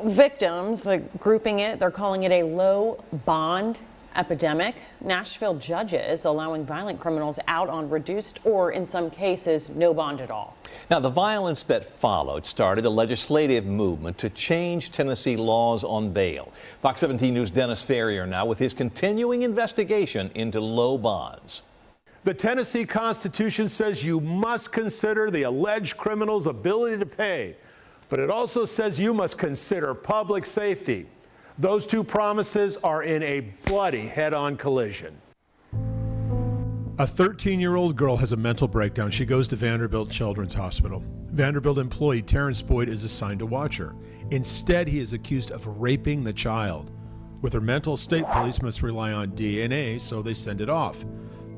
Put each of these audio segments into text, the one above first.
victims, like grouping it, they're calling it a low bond epidemic. Nashville judges allowing violent criminals out on reduced or, in some cases, no bond at all. Now, the violence that followed started a legislative movement to change Tennessee laws on bail. Fox 17 News' Dennis Ferrier now with his continuing investigation into low bonds. The Tennessee Constitution says you must consider the alleged criminal's ability to pay, but it also says you must consider public safety. Those two promises are in a bloody head-on collision. A 13-year-old girl has a mental breakdown. She goes to Vanderbilt Children's Hospital. Vanderbilt employee Terrance Boyd is assigned to watch her. Instead, he is accused of raping the child. With her mental state, police must rely on DNA, so they send it off.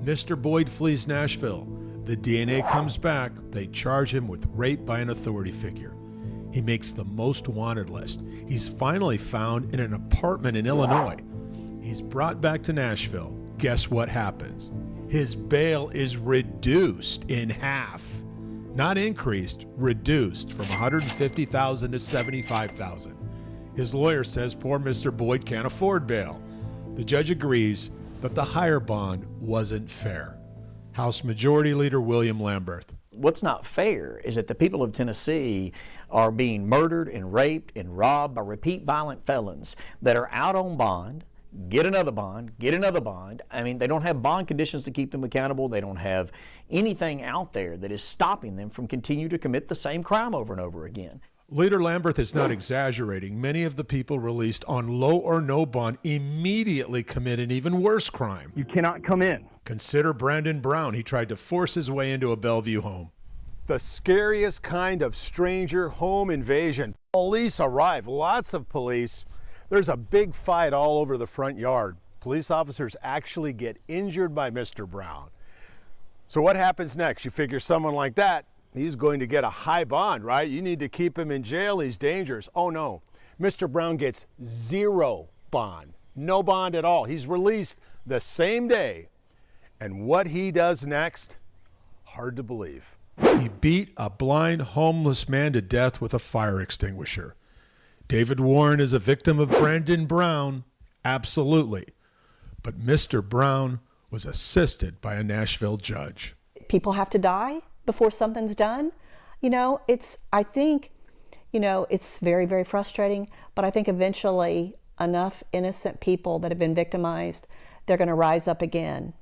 Mr. Boyd flees Nashville. The DNA comes back. They charge him with rape by an authority figure. He makes the most wanted list. He's finally found in an apartment in Illinois. He's brought back to Nashville. Guess what happens? His bail is reduced in half. Not increased, reduced from $150,000 to $75,000. His lawyer says poor Mr. Boyd can't afford bail. The judge agrees, but the higher bond wasn't fair. House Majority Leader William Lamberth. What's not fair is that the people of Tennessee are being murdered and raped and robbed by repeat violent felons that are out on bond, get another bond, get another bond. I mean, they don't have bond conditions to keep them accountable. They don't have anything out there that is stopping them from continuing to commit the same crime over and over again. Leader Lamberth is not exaggerating. Many of the people released on low or no bond immediately commit an even worse crime. You cannot come in. Consider Brandon Brown. He tried to force his way into a Bellevue home. The scariest kind of stranger home invasion. Police arrive, lots of police. There's a big fight all over the front yard. Police officers actually get injured by Mr. Brown. So what happens next? You figure someone like that, he's going to get a high bond, right? You need to keep him in jail, he's dangerous. Oh no, Mr. Brown gets zero bond, no bond at all. He's released the same day. And what he does next, hard to believe. He beat a blind homeless man to death with a fire extinguisher. David Warren is a victim of Brandon Brown, absolutely. But Mr. Brown was assisted by a Nashville judge. People have to die before something's done. I think it's very, very frustrating, but I think eventually enough innocent people that have been victimized, they're going to rise up again,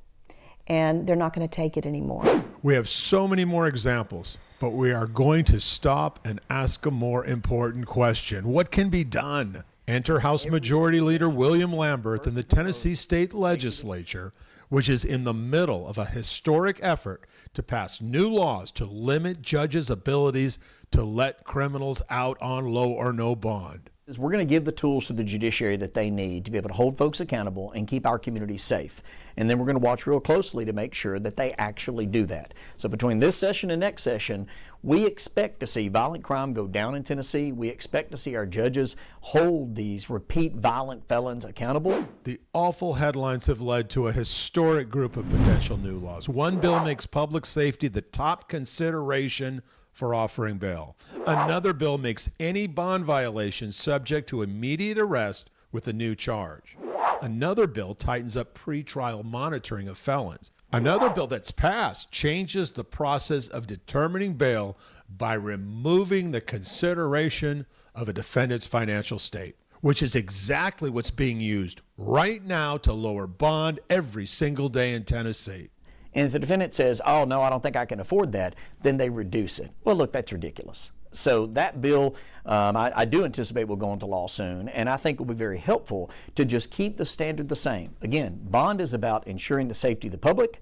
and they're not going to take it anymore. We have so many more examples, but we are going to stop and ask a more important question. What can be done? Enter House Majority Leader William Lamberth in the Tennessee State Legislature, which is in the middle of a historic effort to pass new laws to limit judges' abilities to let criminals out on low or no bond. We're going to give the tools to the judiciary that they need to be able to hold folks accountable and keep our community safe. And then we're going to watch real closely to make sure that they actually do that. So between this session and next session, we expect to see violent crime go down in Tennessee. We expect to see our judges hold these repeat violent felons accountable. The awful headlines have led to a historic group of potential new laws. One bill makes public safety the top consideration for offering bail. Another bill makes any bond violation subject to immediate arrest with a new charge. Another bill tightens up pretrial monitoring of felons. Another bill that's passed changes the process of determining bail by removing the consideration of a defendant's financial state, which is exactly what's being used right now to lower bond every single day in Tennessee. And if the defendant says, oh, no, I don't think I can afford that, then they reduce it. Well, look, that's ridiculous. So that bill, I do anticipate will go into law soon, and I think will be very helpful to just keep the standard the same. Again, bond is about ensuring the safety of the public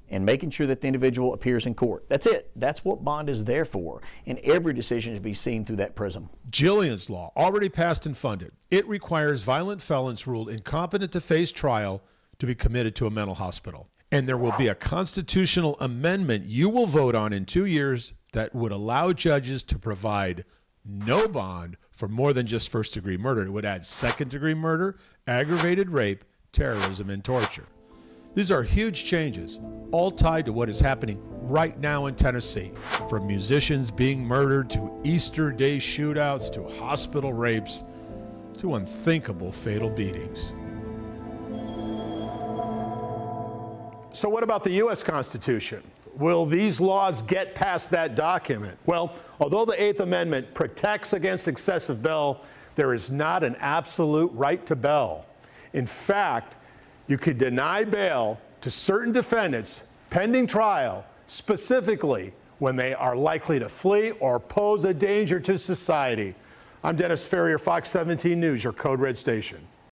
and making sure that the individual appears in court. That's it. That's what bond is there for, and every decision is to be seen through that prism. Jillian's Law, already passed and funded. It requires violent felons ruled incompetent to face trial to be committed to a mental hospital. And there will be a constitutional amendment you will vote on in 2 years that would allow judges to provide no bond for more than just first-degree murder. It would add second-degree murder, aggravated rape, terrorism, and torture. These are huge changes, all tied to what is happening right now in Tennessee, from musicians being murdered to Easter Day shootouts to hospital rapes. to unthinkable fatal beatings. So what about the U.S. Constitution? Will these laws get past that document? Well, although the 8th Amendment protects against excessive bail, there is not an absolute right to bail. In fact, you could deny bail to certain defendants pending trial, specifically when they are likely to flee or pose a danger to society. I'm Dennis Ferrier, Fox 17 News, your Code Red station.